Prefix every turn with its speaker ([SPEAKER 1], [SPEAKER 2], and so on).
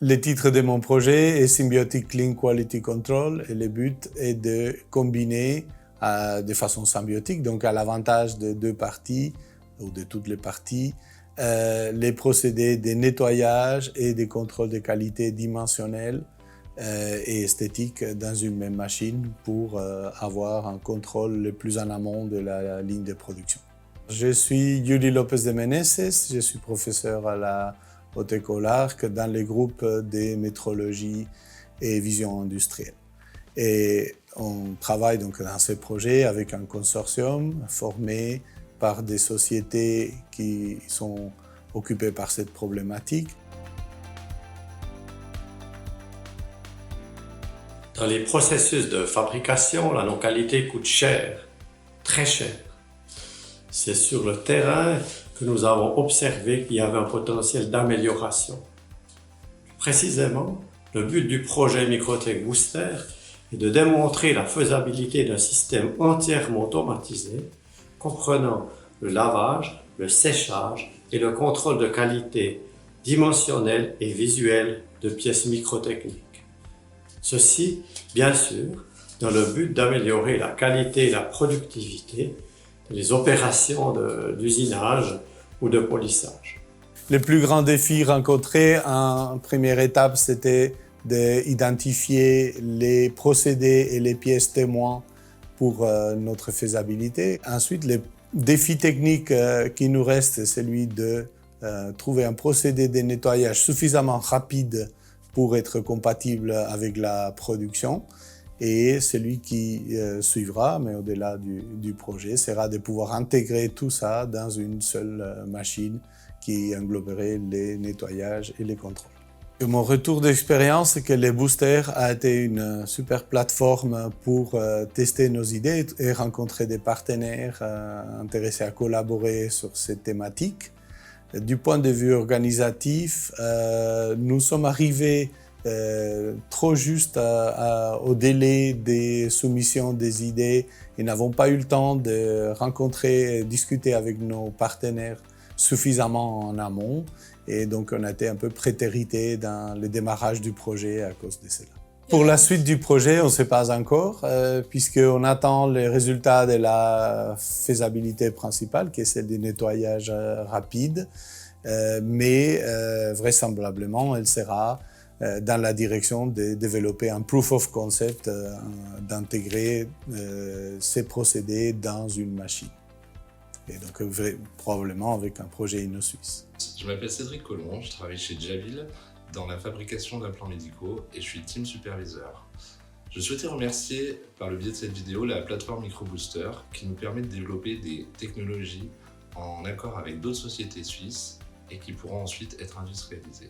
[SPEAKER 1] Le titre de mon projet est Symbiotic Clean Quality Control et le but est de combiner de façon symbiotique, donc à l'avantage de deux parties ou de toutes les parties, les procédés de nettoyage et de contrôle de qualité dimensionnel et esthétique dans une même machine pour avoir un contrôle le plus en amont de la ligne de production. Je suis Yuli Lopez de Meneses, je suis professeur à la Haute École Arc dans les groupes de métrologie et vision industrielle. Et on travaille donc dans ce projet avec un consortium formé par des sociétés qui sont occupées par cette problématique.
[SPEAKER 2] Dans les processus de fabrication, la non-qualité coûte cher, très cher. C'est sur le terrain que nous avons observé qu'il y avait un potentiel d'amélioration. Précisément, le but du projet Microtech Booster est de démontrer la faisabilité d'un système entièrement automatisé, comprenant le lavage, le séchage et le contrôle de qualité dimensionnelle et visuelle de pièces microtechniques. Ceci, bien sûr, dans le but d'améliorer la qualité et la productivité des opérations d'usinage ou de polissage.
[SPEAKER 1] Le plus grand défi rencontré en première étape, c'était d'identifier les procédés et les pièces témoins pour notre faisabilité. Ensuite, le défi technique qui nous reste, c'est celui de trouver un procédé de nettoyage suffisamment rapide pour être compatible avec la production. Et celui qui suivra, mais au-delà du projet, sera de pouvoir intégrer tout ça dans une seule machine qui engloberait les nettoyages et les contrôles. Et mon retour d'expérience, c'est que le Booster a été une super plateforme pour tester nos idées et rencontrer des partenaires intéressés à collaborer sur cette thématique. Du point de vue organisatif, nous sommes arrivés trop juste au délai des soumissions des idées et n'avons pas eu le temps de rencontrer et discuter avec nos partenaires suffisamment en amont. Et donc on a été un peu prétérité dans le démarrage du projet à cause de cela. Pour la suite du projet, on ne sait pas encore, puisqu'on attend les résultats de la faisabilité principale, qui est celle du nettoyage rapide, mais vraisemblablement, elle sera dans la direction de développer un proof of concept, d'intégrer ces procédés dans une machine. Et donc probablement avec un projet inno-suisse.
[SPEAKER 3] Je m'appelle Cédric Collomb, je travaille chez Javil dans la fabrication d'implants médicaux et je suis team superviseur. Je souhaitais remercier par le biais de cette vidéo la plateforme MicroBooster qui nous permet de développer des technologies en accord avec d'autres sociétés suisses et qui pourront ensuite être industrialisées.